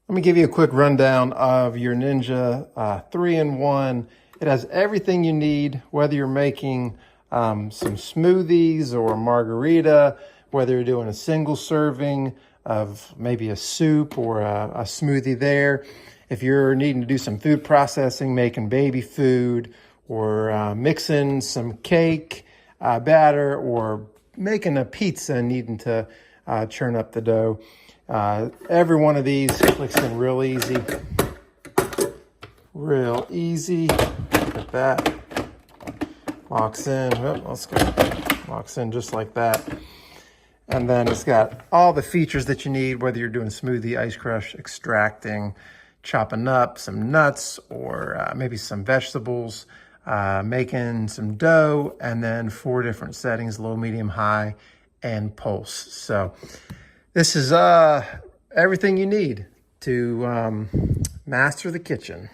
Let me give you a quick rundown of your Ninja 3-in-1. It has everything you need, whether you're making some smoothies or a margarita, whether you're doing a single serving of maybe a soup or a smoothie there. If you're needing to do some food processing, making baby food, or mixing some cake batter, or making a pizza and needing to churn up the dough. Every one of these clicks in real easy. Real easy. Look at that. Locks in. Oh, let's go. Locks in just like that. And then it's got all the features that you need, whether you're doing smoothie, ice crush, extracting, chopping up some nuts, or maybe some vegetables, making some dough, and then 4 different settings: low, medium, high, and pulse. So this is everything you need to master the kitchen.